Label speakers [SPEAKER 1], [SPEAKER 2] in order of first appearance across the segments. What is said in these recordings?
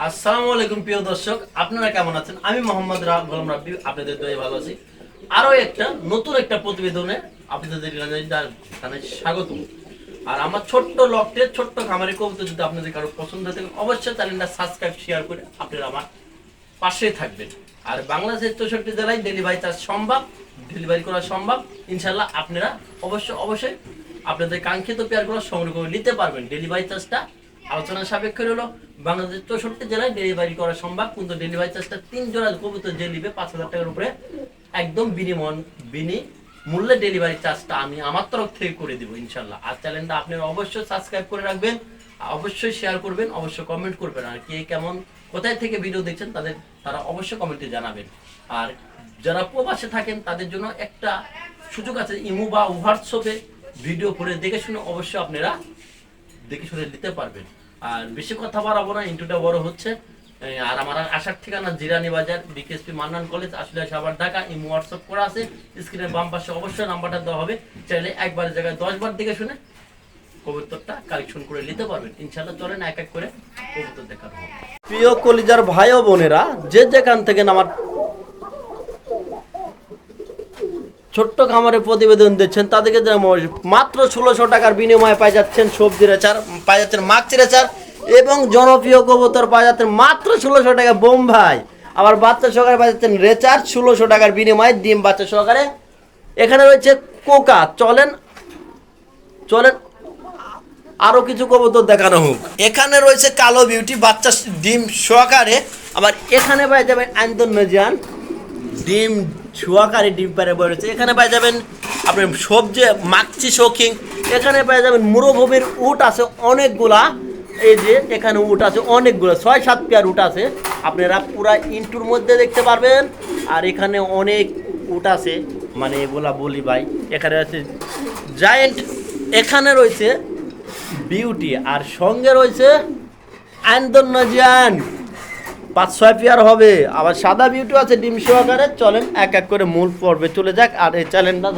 [SPEAKER 1] আসসালামু আলাইকুম প্রিয় দর্শক, আপনারা কেমন আছেন? আমি মোহাম্মদ গোলাম রাব্বি, আপনাদের দয়ে ভালো আছি। আরো একটা নতুন একটা প্রতিবেদনে আপনাদের জানাই স্বাগত। আর আমার ছোট্ট লকটে ছোট্ট খামারি কবুতর যদি আপনাদের কারো পছন্দ থাকে অবশ্যই চ্যানেলটা সাবস্ক্রাইব শেয়ার করে আপনারা আমার পাশেই থাকবেন। আর বাংলাদেশের 64 জেলায় ডেলিভারি চার্জ সম্ভব, ডেলিভারি করা সম্ভব। ইনশাল্লাহ আপনারা অবশ্যই আপনাদের কাঙ্ক্ষিত পেয়ারগুলো সংগ্রহ করে নিতে পারবেন। ডেলিভারি চার্জটা আলোচনার সাপেক্ষে হলো বাংলাদেশের 64 জেলায় ডেলিভারি করা সম্ভব, কিন্তু ডেলিভারি চার্জটা 3 জোড়া কবুতর যে নিবে 5000 টাকার উপরে একদম বিনিমূল্যে ডেলিভারি চার্জটা আমি আমার তরফ থেকে করে দিব ইনশাল্লাহ। আর চ্যানেলটা আপনারা অবশ্যই সাবস্ক্রাইব করে রাখবেন, অবশ্যই শেয়ার করবেন, অবশ্যই কমেন্ট করবেন। আর কে কেমন কোথায় থেকে ভিডিও দেখছেন তারা অবশ্যই কমেন্টে জানাবেন। আর যারা প্রবাসে থাকেন তাদের জন্য একটা সুযোগ আছে, ইমো বা হোয়াটসঅ্যাপে ভিডিও করে দেখে শুনে অবশ্যই আপনারা দেখে শুনে দিতে পারবেন। আর বেশি কথা বাড়াবো না, ইন্টুটা বড় হচ্ছে। আর আমার আসার ঠিকানা জিরানি বাজার, বিকেএসপি মান্নান কলেজ, আসলে সাভার, ঢাকা। ইমো হোয়াটসঅ্যাপ করা আছে, স্ক্রিনের বাম পাশে অবশ্যই নাম্বারটা দেওয়া হবে। চাইলে একবারের জায়গায় 10 বার দেখে শুনে কবুতরটা কালেকশন করে নিতে পারবেন ইনশাআল্লাহ। চলেন এক এক করে কবুতর দেখানো হবে। প্রিয় কলিজার ভাই ও বোনেরা, যে যেখান থেকে আমার ছোট্ট খামারের প্রতিবেদন দিচ্ছেন তাদেরকে মাত্র 1600 টাকার বিনিময়ে পাই যাচ্ছেন সবজি রেচার, পাই যাচ্ছেন মাক্সি রেচার এবং জনপ্রিয় কবুতর পাই যাচ্ছেন মাত্র 1600 টাকা বোম্বাই। আবার বাচ্চা সহকারে পাই যাচ্ছেন রেচার 1600 টাকার বিনিময়ে ডিম বাচ্চা সহকারে। এখানে রয়েছে কোকা। চলেন আরো কিছু কবুতর দেখানো হোক। এখানে রয়েছে কালো বিউটি বাচ্চা ডিম সহকারে। আবার এখানে পাই যাবেন আন্দোলন ডিম ছুয়াকারি ডিম পারে বেরোচ্ছে। এখানে পাই যাবেন আপনার সবজি মাক্সি শৌখিন। এখানে পাই যাবেন মুরভূমির উট আছে অনেকগুলা। এই যে এখানে উট আছে অনেকগুলো, 6-7 পেয়ার উট আছে, আপনারা পুরা ইন্টুর মধ্যে দেখতে পারবেন। আর এখানে অনেক উট আছে, মানে এগুলা বলি ভাই। এখানে আছে জায়েন্ট, এখানে রয়েছে বিউটি, আর সঙ্গে রয়েছে আন্দোলন 5-6 পেয়ার হবে। আবার সাদা বিউটি আছে ডিম সহকারে। চলেন এক এক করে মূল পর্বে চলে যাক। আর এই চ্যানেলটা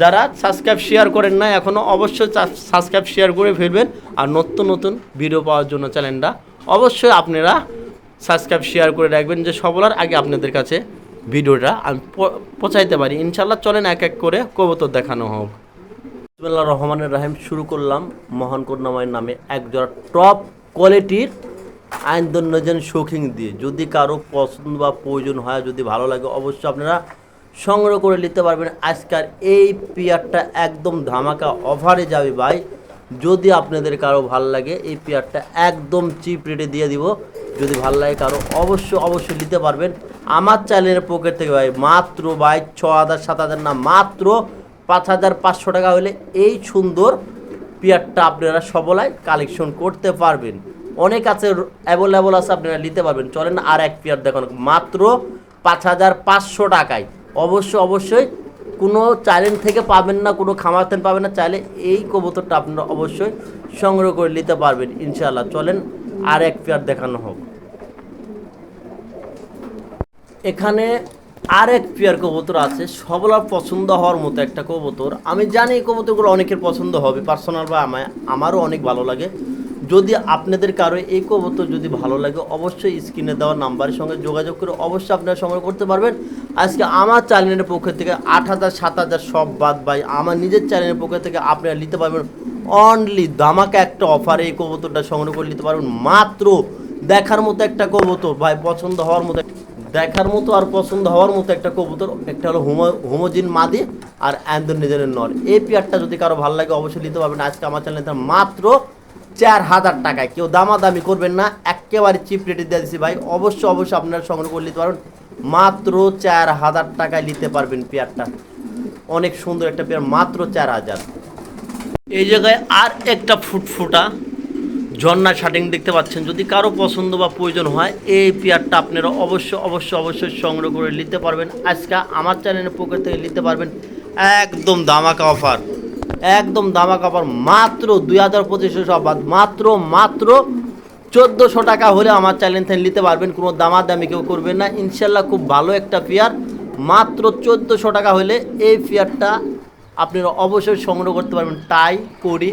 [SPEAKER 1] যারা সাবস্ক্রাইব শেয়ার করেন না এখনও অবশ্যই সাবস্ক্রাইব শেয়ার করে ফেলবেন। আর নতুন ভিডিও পাওয়ার জন্য চ্যানেলটা অবশ্যই আপনারা সাবস্ক্রাইব শেয়ার করে রাখবেন, যে সবলার আগে আপনাদের কাছে ভিডিওটা আমি পৌঁছাইতে পারি ইনশাল্লাহ। চলেন এক এক করে কবুতর দেখানো হোক। বিসমিল্লাহির রহমানির রহিম। শুরু করলাম মহান করুণাময়ের নামে এক জোড়া টপ কোয়ালিটির আইন্দোলন শৌখিন দিয়ে। যদি কারো পছন্দ বা প্রয়োজন হয়, যদি ভালো লাগে, অবশ্যই আপনারা সংগ্রহ করে নিতে পারবেন। আজকের এই পেয়ারটা একদম ধামাকা অফারে যাবে ভাই। যদি আপনাদের কারো ভালো লাগে এই পেয়ারটা একদম চিপ রেটে দিয়ে দিব। যদি ভালো লাগে কারো অবশ্যই নিতে পারবেন আমার চ্যানেলের পকেট থেকে ভাই। মাত্র ভাই 6000-7000 না, মাত্র 5500 টাকা হলে এই সুন্দর পেয়ারটা আপনারা সবলাই কালেকশন করতে পারবেন। অনেক আছে, অ্যাভেলেবল আছে, আপনারা নিতে পারবেন। চলেন আর এক পেয়ার দেখানো, মাত্র 5500 টাকায়। অবশ্যই কোনো চ্যানেল থেকে পাবেন না, কোনো খামার থেকে পাবেন না। চাইলে এই কবুতরটা আপনারা অবশ্যই সংগ্রহ করে নিতে পারবেন ইনশাআল্লাহ। চলেন আর এক পেয়ার দেখানো হোক। এখানে আর এক পেয়ার কবুতর আছে, সবলার পছন্দ হওয়ার মতো একটা কবুতর। আমি জানি এই কবুতরগুলো অনেকের পছন্দ হবে, পার্সোনাল বা আমারও অনেক ভালো লাগে। যদি আপনাদের কারো এই কবুতর যদি ভালো লাগে অবশ্যই স্ক্রিনে দেওয়া নাম্বারের সঙ্গে যোগাযোগ করে অবশ্যই আপনারা সংগ্রহ করতে পারবেন। আজকে আমার চ্যানেলের পক্ষ থেকে 8000-7000 সব বাদ ভাই, আমার নিজের চ্যানেলের পক্ষ থেকে আপনারা নিতে পারবেন অনলি ধামাকা একটা অফারে এই কবুতরটা সংগ্রহ করে নিতে পারবেন। মাত্র দেখার মতো একটা কবুতর ভাই, পছন্দ হওয়ার মতো, দেখার মতো আর পছন্দ হওয়ার মতো একটা কবুতর। একটা হলো হোমোজিন মাদি আর আন্দোলনের নর। এই পেয়ারটা যদি কারো ভালো লাগে অবশ্যই নিতে পারবেন আজকে আমার চ্যানেলে মাত্র 4000 টাকায়। কেউ দামাদামি করবেন না, একেবারে চিপ রেটে দিয়ে দিচ্ছি ভাই। অবশ্যই আপনারা সংগ্রহ করে নিতে পারবেন। মাত্র 4000 টাকায় নিতে পারবেন পেয়ারটা। অনেক সুন্দর একটা পেয়ার, মাত্র 4000। এই জায়গায় আর একটা ফুটফুটা ঝর্ণা শাটিং দেখতে পাচ্ছেন। যদি কারো পছন্দ বা প্রয়োজন হয় এই পেয়ারটা আপনারা অবশ্যই সংগ্রহ করে নিতে পারবেন। আজকে আমার চ্যানেলের পক্ষ থেকে নিতে পারবেন একদম ধামাকা অফার, একদম ধামাকা অফার। মাত্র 2250 সব বাদ, মাত্র 1400 টাকা হলে আমার চ্যানেল থেকে নিতে পারবেন। কোনো দামাদামি কেউ করবেন না ইনশাল্লাহ। খুব ভালো একটা পেয়ার, মাত্র 1400 টাকা হলে এই পেয়ারটা আপনারা অবশ্যই সংগ্রহ করতে পারবেন। টাই করি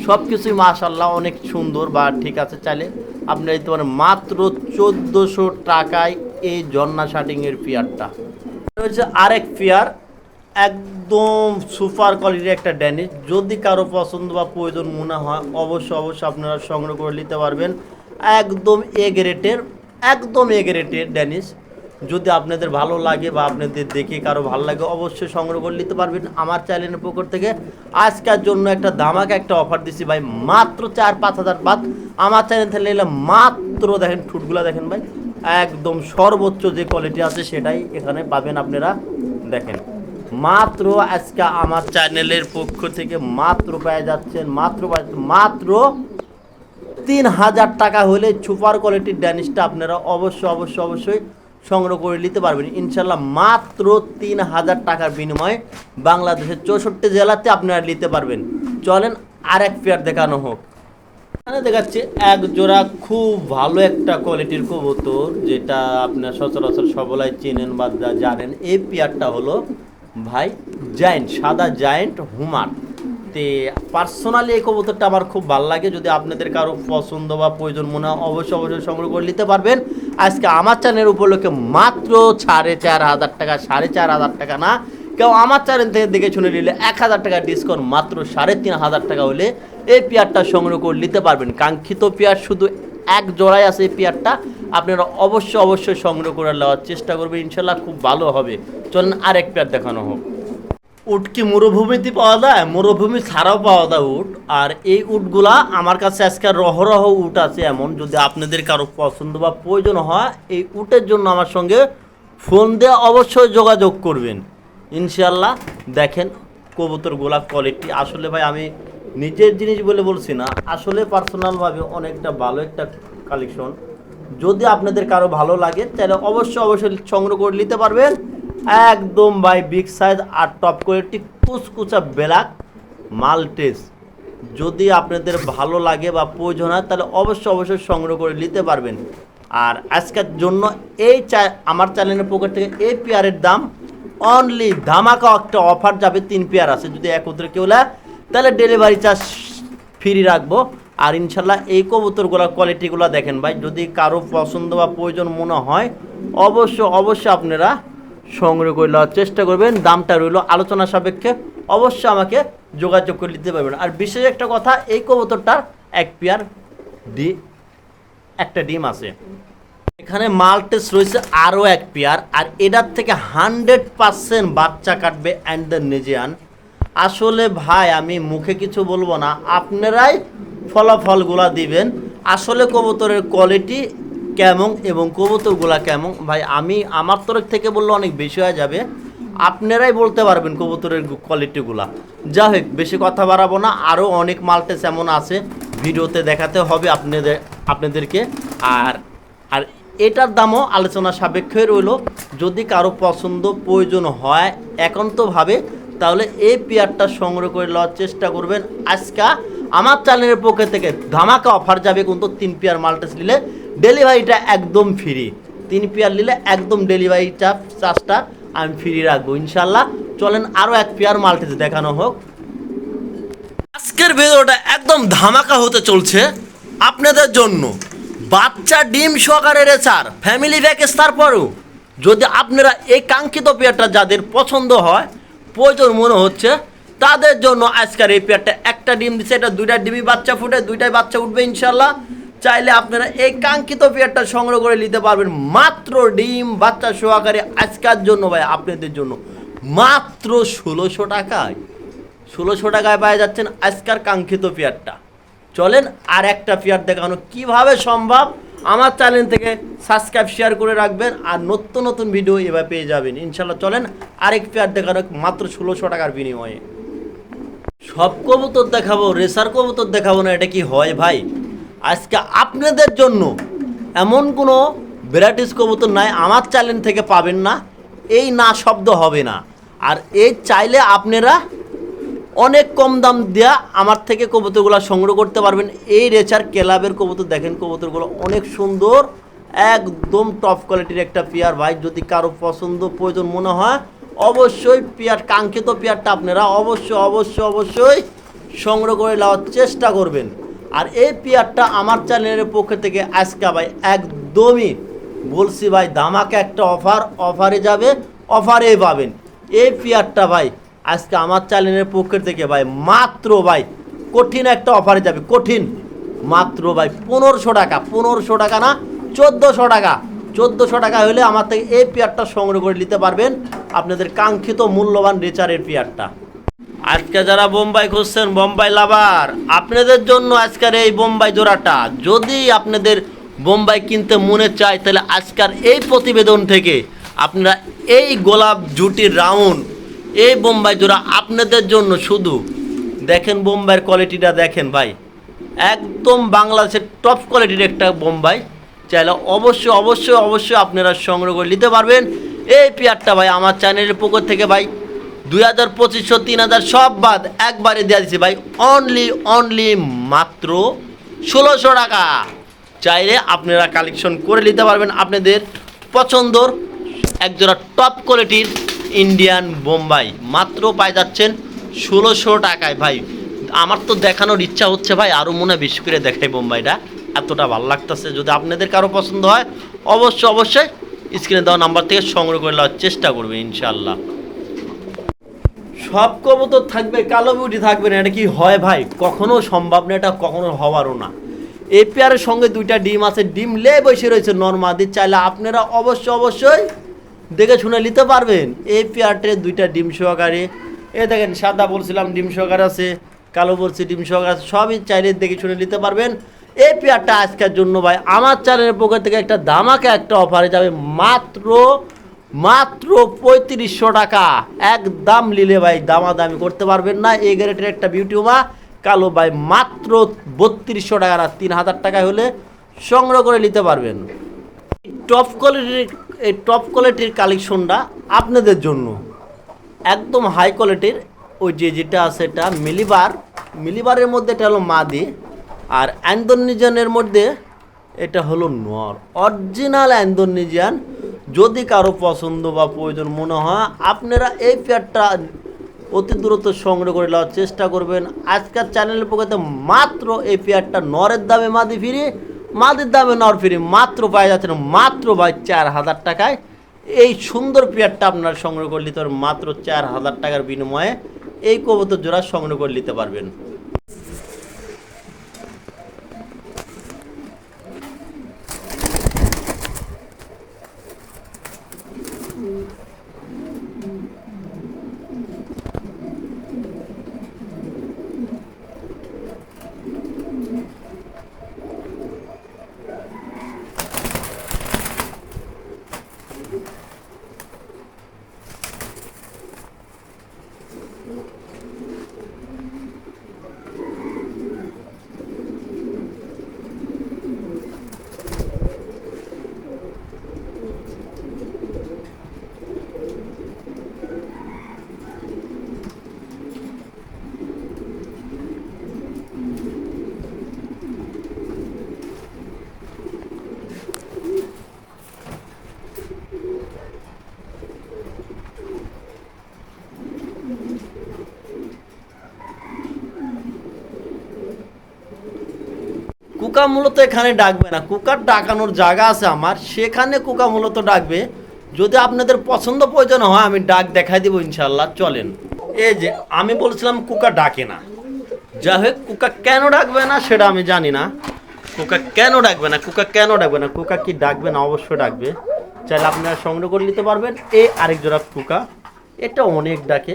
[SPEAKER 1] সব কিছুই মাশাআল্লাহ অনেক সুন্দর বা ঠিক আছে। চাইলে আপনারা দিতে পারেন মাত্র 1400 টাকায় এই ঝর্ণা শার্টিংয়ের পেয়ারটা। হচ্ছে আরেক পেয়ার, একদম সুপার কোয়ালিটির একটা ড্যানিশ। যদি কারো পছন্দ বা প্রয়োজন মনে হয় অবশ্যই আপনারা সংগ্রহ করে নিতে পারবেন। একদম এ গ্রেডের ড্যানিশ। যদি আপনাদের ভালো লাগে বা আপনাদের দেখে কারো ভালো লাগে অবশ্যই সংগ্রহ করে নিতে পারবেন। আমার চ্যানেলের পক্ষ থেকে আজকের জন্য একটা ধামাকা একটা অফার দিচ্ছি ভাই, মাত্র 4-5 হাজার বাদ। আমার চ্যানেল থেকে নিলে মাত্র দেখেন ঠুটগুলা দেখেন ভাই, একদম সর্বোচ্চ যে কোয়ালিটি আছে সেটাই এখানে পাবেন আপনারা। দেখেন মাত্র আজকে আমার চ্যানেলের পক্ষ থেকে মাত্র পেয়ে যাচ্ছেন মাত্র 3000 টাকা হলে সুপার কোয়ালিটির ড্যানিশটা আপনারা অবশ্যই সংগ্রহ করে নিতে পারবেন ইনশাল্লাহ। মাত্র 3000 টাকার বিনিময়ে বাংলাদেশের 64 জেলাতে আপনারা নিতে পারবেন। চলেন আরেক পেয়ার দেখানো হোক। এখানে দেখাচ্ছে এক জোড়া খুব ভালো একটা কোয়ালিটির কবুতর, যেটা আপনার সচরাচর সবলাই চেনেন বা জানেন। এই পেয়ারটা হলো ভাই জায়েন্ট, সাদা জায়েন্ট হুমার। তে পার্সোনালি এই কবুতরটা আমার খুব ভালো লাগে। যদি আপনাদের কারো পছন্দ বা প্রয়োজন মনে হয় অবশ্যই সংগ্রহ করে নিতে পারবেন। আজকে আমার চ্যানেল উপলক্ষে মাত্র 4500 টাকা, 4500 টাকা না, কেউ আমার চ্যানেল থেকে দেখে শুনে নিলে 1000 টাকা ডিসকাউন্ট, মাত্র 3500 টাকা হলে এই পেয়ারটা সংগ্রহ করে নিতে পারবেন। কাঙ্ক্ষিত পেয়ার শুধু এক জোড়াই আছে এই পেয়ারটা, আপনারা অবশ্যই সংগ্রহ করে নেওয়ার চেষ্টা করবেন ইনশাল্লাহ, খুব ভালো হবে। চলেন আরেক পেয়ার দেখানো হোক। উট কি মরুভূমিতে পাওয়া যায়? মরুভূমি ছাড়াও পাওয়া যায় উট। আর এই উটগুলা আমার কাছে আজকে রহরহ উট আছে এমন। যদি আপনাদের কারো পছন্দ বা প্রয়োজন হয় এই উটের জন্য আমার সঙ্গে ফোন দিয়ে অবশ্যই যোগাযোগ করবেন ইনশাল্লাহ। দেখেন কবুতরগুলা কোয়ালিটি আসলে ভাই আমি নিজের জিনিস বলে বলছি না, আসলে পার্সোনালভাবে অনেকটা ভালো একটা কালেকশন। যদি আপনাদের কারো ভালো লাগে তাহলে অবশ্যই সংগ্রহ করে নিতে পারবেন। একদম ভাই বিগ সাইজ আর টপ কোয়ালিটি কুচকুচা ব্ল্যাক মাল্টেস। যদি আপনাদের ভালো লাগে বা প্রয়োজন হয় তাহলে অবশ্যই সংগ্রহ করে নিতে পারবেন। আর আজকের জন্য আমার চ্যানেলের পক্ষ থেকে এই পেয়ারের দাম অনলি ধামাকা একটা অফার যাবে। 3 পেয়ার আছে, যদি একত্রে কেউ নেয় তাহলে ডেলিভারি চার্জ ফ্রি রাখবো। আর ইনশাল্লাহ এই কবুতরগুলোর কোয়ালিটিগুলো দেখেন ভাই, যদি কারো পছন্দ বা প্রয়োজন মনে হয় অবশ্যই আপনারা সংগ্রহ করে নেওয়ার চেষ্টা করবেন। দামটা রইল আলোচনা সাপেক্ষে, অবশ্যই আমাকে যোগাযোগ করে নিতে পারবেন। আর বিশেষ একটা কথা, এই কবুতরটার এক পেয়ার একটা ডিম আছে। এখানে মাল্টেস রয়েছে আরও এক পেয়ার, আর এটার থেকে 100% বাচ্চা কাটবে অ্যান্ডারনেজিয়ান। আসলে ভাই আমি মুখে কিছু বলবো না, আপনারাই ফলাফলগুলা দিবেন আসলে কবুতরের কোয়ালিটি কেমন এবং কবুতরগুলা কেমন। ভাই আমি আমার তরফ থেকে বললে অনেক বেশি হয়ে যাবে, আপনারাই বলতে পারবেন কবুতরের কোয়ালিটিগুলা। যা হোক বেশি কথা বাড়াবো না, আরও অনেক মাল্টেস এমন আছে ভিডিওতে দেখাতে হবে আপনাদেরকে। আর এটার দামও আলোচনা সাপেক্ষে রইল। যদি কারো পছন্দ প্রয়োজন হয় একান্তভাবে তাহলে এই পেয়ারটা সংগ্রহ করে নেওয়ার চেষ্টা করবেন। আজকে আমার চ্যানেলের পক্ষ থেকে ধামাকা অফার যাবে, কিন্তু 3 পেয়ার মাল্টেস নিলে ডেলিভারিটা একদম ফ্রি। 3 পেয়ার নিলে একদম ডেলিভারি চার্জটা আমি ফ্রি রাখবো ইনশাল্লাহ। চলেন আরও এক পেয়ার মাল্টেস দেখানো হোক। আজকের ভিডিওটা একদম ধামাকা হতে চলছে আপনাদের জন্য। বাচ্চা ডিম সহকারে রেচার ফ্যামিলি প্যাকেজ। তারপরেও যদি আপনারা এই কাঙ্ক্ষিত পেয়ারটা যাদের পছন্দ হয় প্রয়োজন মনে হচ্ছে তাদের জন্য আজকের এই পেয়ারটা একটা ডিম দিচ্ছে, এটা 2টা ডিমই বাচ্চা ফুটে 2টাই বাচ্চা উঠবে ইনশাল্লাহ। চাইলে আপনারা এই কাঙ্ক্ষিত পেয়ারটা সংগ্রহ করে নিতে পারবেন মাত্র ডিম বাচ্চা সহকারে। আজকের জন্য ভাই আপনাদের জন্য মাত্র 1600 টাকায় 1600 টাকায় পাওয়া যাচ্ছেন আজকের কাঙ্ক্ষিত পেয়ারটা। চলেন আর একটা পেয়ার দেখানো কিভাবে সম্ভব। আমার চ্যানেল থেকে সাবস্ক্রাইব শেয়ার করে রাখবেন আর নতুন ভিডিও এভাবে পেয়ে যাবেন ইনশাল্লাহ। চলেন আরেক পেয়ার দেখানো মাত্র 1600 টাকার বিনিময়ে। সব কবুতর দেখাবো, রেসার কবুতর দেখাবো না, এটা কি হয় ভাই? আজকে আপনাদের জন্য এমন কোনো ভ্যারাইটিস কবুতর নাই আমার চ্যানেল থেকে পাবেন না, এই না শব্দ হবে না। আর এই চাইলে আপনারা অনেক কম দাম দেওয়া আমার থেকে কবুতরগুলো সংগ্রহ করতে পারবেন। এই রেচার ক্লাবের কবুতর দেখেন, কবুতরগুলো অনেক সুন্দর, একদম টপ কোয়ালিটির একটা পেয়ার ভাই। যদি কারো পছন্দ প্রয়োজন মনে হয় অবশ্যই কাঙ্ক্ষিত পেয়ারটা আপনারা অবশ্যই সংগ্রহ করে নেওয়ার চেষ্টা করবেন। আর এই পেয়ারটা আমার চ্যানেলের পক্ষ থেকে আজকে ভাই একদমই বলছি ভাই ধামাকা একটা অফারে যাবে, অফারেই পাবেন এই পেয়ারটা ভাই আজকে আমার চ্যানেলের পক্ষ থেকে ভাই মাত্র ভাই কঠিন একটা অফারে যাবে, কঠিন মাত্র ভাই 1500 টাকা, 1500 টাকা না 1400 টাকা, 1400 টাকা হলে আমার থেকে এই পেয়ারটা সংগ্রহ করে নিতে পারবেন আপনাদের কাঙ্ক্ষিত মূল্যবান রেচারের পেয়ারটা। আজকে যারা বোম্বাই খুঁজছেন, বোম্বাই লাভার, আপনাদের জন্য আজকের এই বোম্বাই জোড়াটা। যদি আপনাদের বোম্বাই কিনতে মনে চায় তাহলে আজকের এই প্রতিবেদন থেকে আপনারা এই গোলাপ জুটির রাউন্ড এই বোম্বাই জোড়া আপনাদের জন্য। শুধু দেখেন বোম্বাইয়ের কোয়ালিটিটা দেখেন ভাই, একদম বাংলাদেশের টপ কোয়ালিটির একটা বোম্বাই। চাইলে অবশ্যই অবশ্যই অবশ্যই আপনারা সংগ্রহ করে নিতে পারবেন এই পেয়ারটা ভাই আমার চ্যানেলের পক্ষ থেকে ভাই 2000, 2500, 3000 সব বাদ একবারে দেওয়া দিচ্ছি ভাই অনলি মাত্র 1600 টাকা। চাইলে আপনারা কালেকশন করে নিতে পারবেন আপনাদের পছন্দর একজোড়া টপ কোয়ালিটির ইন্ডিয়ান বোম্বাই মাত্র পাই যাচ্ছেন 1600 টাকায় ভাই। আমার তো দেখানোর ইচ্ছা হচ্ছে ভাই, আরও মনে হয় বেশি করে দেখাই বোম্বাইটা, এতটা ভালো লাগতেছে। যদি আপনাদের কারো পছন্দ হয় অবশ্যই অবশ্যই স্ক্রিনে দেওয়া নাম্বার থেকে সংগ্রহ করে নেওয়ার চেষ্টা করবেন ইনশাল্লাহ। সব কবুতর থাকবে, কালো বিউটি থাকবে না, এটা কি হয় ভাই? কখনো সম্ভব না, এটা কখনো হওয়ারও না। এই পেয়ারের সঙ্গে 2টা ডিম আছে, ডিম লে বসে রয়েছে নর্মাদি। চাইলে আপনারা অবশ্যই অবশ্যই দেখে শুনে নিতে পারবেন এই পেয়ারটে 2টা ডিম সহকারে। এ দেখেন সাদা বলছিলাম ডিম সহকারে আছে, কালো বলছি ডিম সহকারে আছে, সবই চাইলে দেখে শুনে নিতে পারবেন। এই পেয়ারটা আজকের জন্য ভাই আমার চ্যানেলের পক্ষ থেকে একটা ধামাকা একটা অফারে যাবে মাত্র 3500 টাকা। একদম নিলে ভাই দামাদামি করতে পারবেন না। এই গ্রেটের একটা বিউটিউমা কালো ভাই মাত্র 3200 টাকা না 3000 টাকায় হলে সংগ্রহ করে নিতে পারবেন। টপ কোয়ালিটির কালেকশনটা আপনাদের জন্য একদম হাই কোয়ালিটির। ওই যেটা আছে এটা মিলিবারের মধ্যে এটা হলো মাদি, আর অ্যান্ডোনিজিয়ানের মধ্যে এটা হলো নর, অরিজিনাল অ্যান্ডোনিজিয়ান। যদি কারো পছন্দ বা প্রয়োজন মনে হয় আপনারা এই পেয়ারটা অতি দ্রুত সংগ্রহ করে নেওয়ার চেষ্টা করবেন। আজকের চ্যানেলের পক্ষে মাত্র এই পেয়ারটা নরের দামে মাদি ফ্রি, মাদির দামে নর ফ্রি মাত্র পাওয়া যাচ্ছে না মাত্র ভাই 4000 টাকায়। এই সুন্দর পেয়ারটা আপনারা সংগ্রহ করে নিতে পারবেন মাত্র 4000 টাকার বিনিময়ে। এই কবুতর জোড়া সংগ্রহ করে নিতে পারবেন। কুকা মূলত এখানে ডাকবে না, কুকার ডাকানোর জায়গা আছে আমার, সেখানে কুকা মূলত ডাকবে। যদি আপনাদের পছন্দ প্রয়োজন হয় আমি ডাক দেখাই দিব ইনশাল্লাহ। চলেন, এই যে আমি বলছিলাম কুকা ডাকে না, যাই হোক কুকা কেন ডাকবে না সেটা আমি জানি না। কুকা কেন ডাকবে না, কুকা কেন ডাকবে না, কুকা কি ডাকবে না? অবশ্যই ডাকবে। চাইলে আপনারা সংগ্রহ করে নিতে পারবেন। এই আরেক জোড়া কুকা, এটা অনেক ডাকে,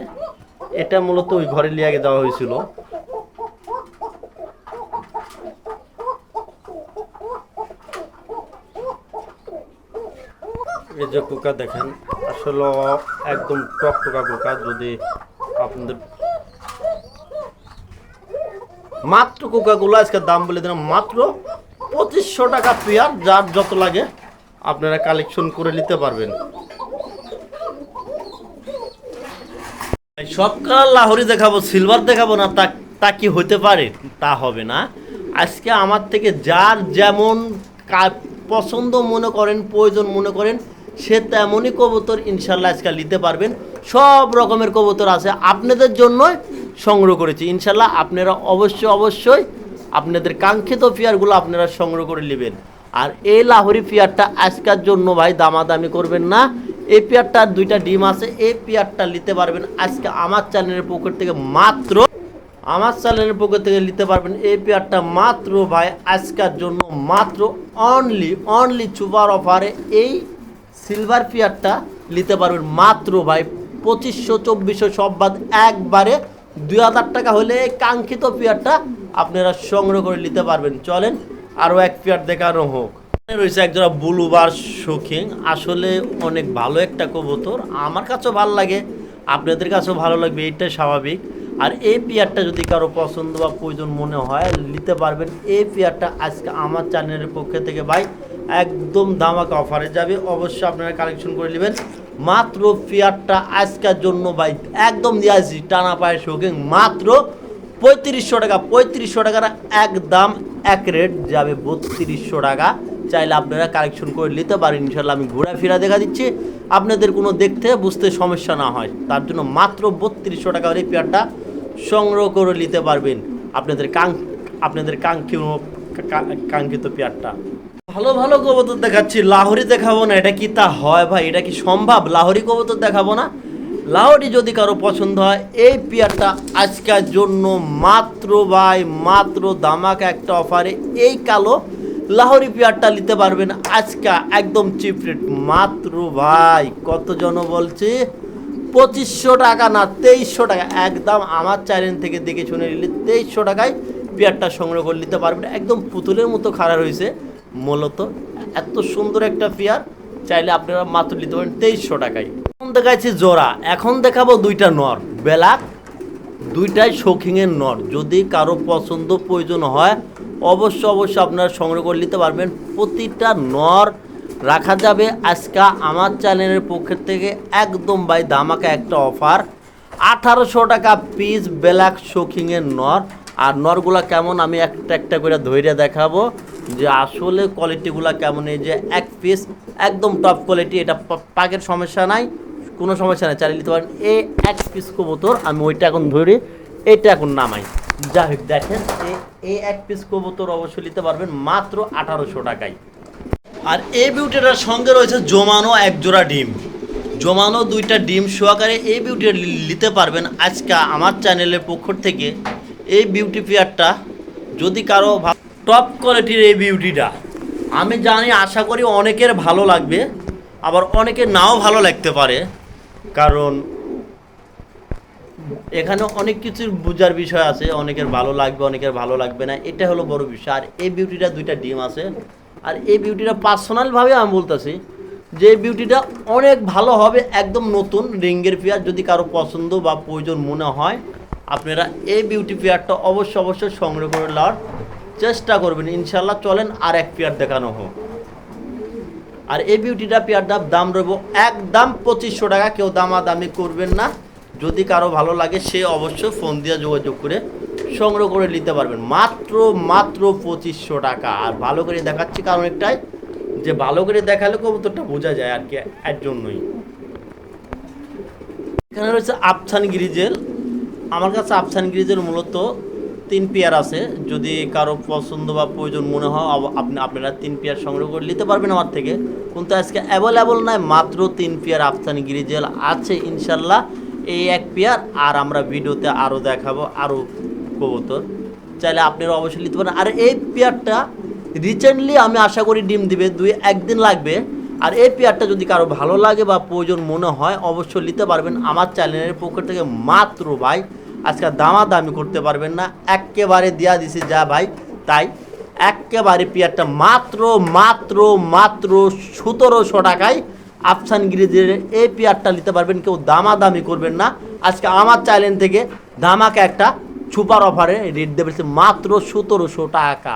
[SPEAKER 1] এটা মূলত ওই ঘরে লিয়ে দেওয়া হয়েছিল। এই যে কুকা দেখেন, আসলে একদম টকটকা কুকা। যদি আপনাদের মাত্র কুকাগুলো আজকে দাম বলে দিলাম মাত্র 2500 টাকা পেয়ার, যার যত লাগে আপনারা কালেকশন করে নিতে পারবেন। সব কালার লাহোরি দেখাবো, সিলভার দেখাবো না তা কি হতে পারে? তা হবে না। আজকে আমার থেকে যার যেমন পছন্দ মনে করেন, প্রয়োজন মনে করেন, সে তেমনই কবুতর ইনশাল্লাহ আজকে নিতে পারবেন। সব রকমের কবুতর আছে আপনাদের জন্যই সংগ্রহ করেছি ইনশাল্লাহ। আপনারা অবশ্যই অবশ্যই আপনাদের কাঙ্ক্ষিত পেয়ারগুলো আপনারা সংগ্রহ করে নেবেন। আর এই লাহোরি পেয়ারটা আজকের জন্য ভাই দামাদামি করবেন না। এই পেয়ারটার 2টা ডিম আছে, এই পেয়ারটা নিতে পারবেন আজকে আমার চ্যানেলের পকেট থেকে মাত্র নিতে পারবেন এই পেয়ারটা মাত্র ভাই আজকের জন্য মাত্র অনলি সুপার অফারে এই সিলভার পেয়ারটা নিতে পারবেন মাত্র ভাই 2500-2400 সব বাদ একবারে 2000 টাকা হলে এই কাঙ্ক্ষিত পেয়ারটা আপনারা সংগ্রহ করে নিতে পারবেন। চলেন আরও এক পেয়ার দেখানো হোক। রয়েছে একজোড়া ব্লুবার শৌখিন, আসলে অনেক ভালো একটা কবুতর, আমার কাছেও ভালো লাগে, আপনাদের কাছেও ভালো লাগবে, এইটাই স্বাভাবিক। আর এই পেয়ারটা যদি কারো পছন্দ বা প্রয়োজন মনে হয় নিতে পারবেন। এই পেয়ারটা আজকে আমার চ্যানেলের পক্ষ থেকে ভাই একদম ধামাকা অফারে যাবে, অবশ্যই আপনারা কালেকশন করে নেবেন। মাত্র পেয়ারটা আজকের জন্য ভাই একদম দিয়ে আসছি টানা পায়ের শৌখিন মাত্র 3500 টাকা। 3500 টাকার একদম এক রেট যাবে 3200 টাকা। চাইলে আপনারা কালেকশন করে নিতে পারেন ইনশাল্লাহ। আমি ঘোরাফেরা দেখা দিচ্ছি, আপনাদের কোনো দেখতে বুঝতে সমস্যা না হয়, তার জন্য মাত্র 3200 টাকা এই পেয়ারটা সংগ্রহ করে নিতে পারবেন আপনাদের কাঙ্ক্ষিত পেয়ারটা। ভালো কবুতর দেখাচ্ছি, লাহোরি দেখাবো না, এটা কি তা হয় ভাই? এটা কি সম্ভব লাহোরি কবুতর দেখাবো না? লাহোরি যদি কারো পছন্দ হয় এই পেয়ারটা আজকের জন্য মাত্র ধামাকা একটা অফারে এই কালো লাহোরি পেয়ারটা নিতে পারবেন আজকে একদম চিপ রেট মাত্র ভাই কতজন বলছে 2500 টাকা না 2300 টাকা, একদম আমার চ্যানেল থেকে দেখে শুনে নিলে 2300 টাকায় পেয়ারটা সংগ্রহ করে নিতে পারবেন। একদম পুতুলের মতো খাড়া রয়েছে, মূলত এত সুন্দর একটা পেয়ার চাইলে আপনারা মাত্র নিতে পারেন 2300 টাকায়। এখন দেখাচ্ছি জোড়া, এখন দেখাবো 2টা নর ব্ল্যাক, 2টাই শৌখিনের নর। যদি কারো পছন্দ প্রয়োজন হয় অবশ্যই আপনারা সংগ্রহ করে নিতে পারবেন। প্রতিটা নর রাখা যাবে আজকে আমার চ্যানেলের পক্ষ থেকে একদম ভাই ধামাকা একটা অফার 1800 টাকা পিস ব্ল্যাক শৌখিনের নর। আর নরগুলা কেমন আমি একটা করে ধৈর্য দেখাবো যে আসলে কোয়ালিটিগুলা কেমন। এই যে এক পিস একদম টপ কোয়ালিটি, এটা পাকের সমস্যা নাই, কোনো সমস্যা নাই, চালিয়ে নিতে পারেন। এই এক পিস কবুতর আমি ওইটা এখন ধরি, এইটা এখন নামাই, যাই হোক দেখেন এই এক পিস কবুতর অবশ্যই নিতে পারবেন মাত্র 1800 টাকায়। আর এই বিউটিটার সঙ্গে রয়েছে জমানো এক জোড়া ডিম, জমানো 2টা ডিম সহকারে এই বিউটিটা নিতে পারবেন আজকে আমার চ্যানেলের পক্ষ থেকে। এই বিউটি পেয়ারটা যদি কারো টপ কোয়ালিটির এই বিউটিটা আমি জানি, আশা করি অনেকের ভালো লাগবে, আবার অনেকের নাও ভালো লাগতে পারে, কারণ এখানে অনেক কিছুর বোঝার বিষয় আছে, অনেকের ভালো লাগবে অনেকের ভালো লাগবে না, এটা হলো বড় বিষয়। আর এই বিউটিটা 2টা ডিম আছে, আর এই বিউটিটা পার্সোনালভাবে আমি বলতেছি যে বিউটিটা অনেক ভালো হবে, একদম নতুন রিঙ্গের পেয়ার। যদি কারো পছন্দ বা প্রয়োজন মনে হয় আপনারা এই বিউটি পেয়ারটা অবশ্যই সংগ্রহ করে নেওয়ার চেষ্টা করবেন ইনশাল্লাহ। চলেন আর এক পেয়ার দেখানো হোক। আর এই বিউটিটা পেয়ারটার দাম রইব একদম 2500 টাকা, কেউ দামাদামি করবেন না। যদি কারো ভালো লাগে সে অবশ্যই ফোন দিয়ে যোগাযোগ করে সংগ্রহ করে নিতে পারবেন মাত্র 2500 টাকা। আর ভালো করে দেখাচ্ছি কারণ একটাই যে ভালো করে দেখালে কবুতরটা বোঝা যায় আর কি, এর জন্যই। এখানে রয়েছে আফসান গ্রিজেল, আমার কাছে আফসান গ্রিজেল মূলত 3 পেয়ার আছে, যদি কারো পছন্দ বা প্রয়োজন মনে হয় আপনারা 3 পেয়ার সংগ্রহ করে নিতে পারবেন আমার থেকে, কিন্তু আজকে অ্যাভেলেবল নয়, মাত্র 3 পেয়ার আফসান গ্রিজেল আছে ইনশাল্লাহ। এই এক পেয়ার আর আমরা ভিডিওতে আরও দেখাবো আরও কবুতর, চাইলে আপনারা অবশ্যই নিতে পারেন। আর এই পেয়ারটা রিসেন্টলি আমি আশা করি ডিম দিবে, 2-1 দিন লাগবে। আর এই পেয়ারটা যদি কারো ভালো লাগে বা প্রয়োজন মনে হয় অবশ্যই নিতে পারবেন আমার চ্যানেলের পক্ষ থেকে মাত্র ভাই আজকে দামাদামি করতে পারবেন না, একেবারে দেওয়া দিছি যা ভাই তাই। একেবারে পেয়ারটা মাত্র 1700 টাকায় আফসান গ্রিজের এই পেয়ারটা নিতে পারবেন, কেউ দামাদামি করবেন না। আজকে আমার চ্যানেল থেকে ধামাকা একটা সুপার অফারে রেট দেবে মাত্র 1700 টাকা।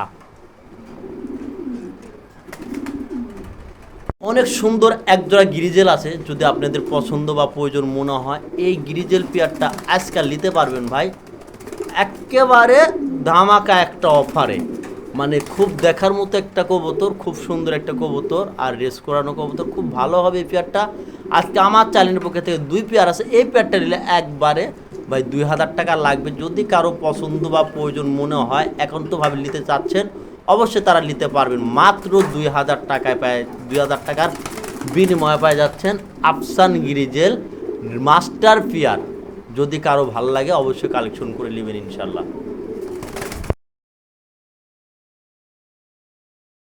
[SPEAKER 1] অনেক সুন্দর একজোড়া গ্রিজেল আছে, যদি আপনাদের পছন্দ বা প্রয়োজন মনে হয় এই গ্রিজেল পেয়ারটা আজকাল নিতে পারবেন ভাই একেবারে ধামাকা একটা অফারে। মানে খুব দেখার মতো একটা কবুতর, খুব সুন্দর একটা কবুতর, আর রেস করানো কবুতর, খুব ভালো হবে এই পেয়ারটা। আজকে আমার চ্যানেলের পক্ষে থেকে 2 পেয়ার আছে, এই পেয়ারটা নিলে একবারে ভাই 2000 টাকা লাগবে। যদি কারো পছন্দ বা প্রয়োজন মনে হয় এখন তো ভাবে নিতে চাচ্ছেন, অবশ্যই তারা নিতে পারবেন। মাত্র 2000 টাকায় পায়, 2000 টাকার বিনিময়ে পায় যাচ্ছেন আফসান গিরিজেল মাস্টার পিয়ার। যদি কারো ভালো লাগে অবশ্যই কালেকশন করে নেবেন ইনশাল্লাহ।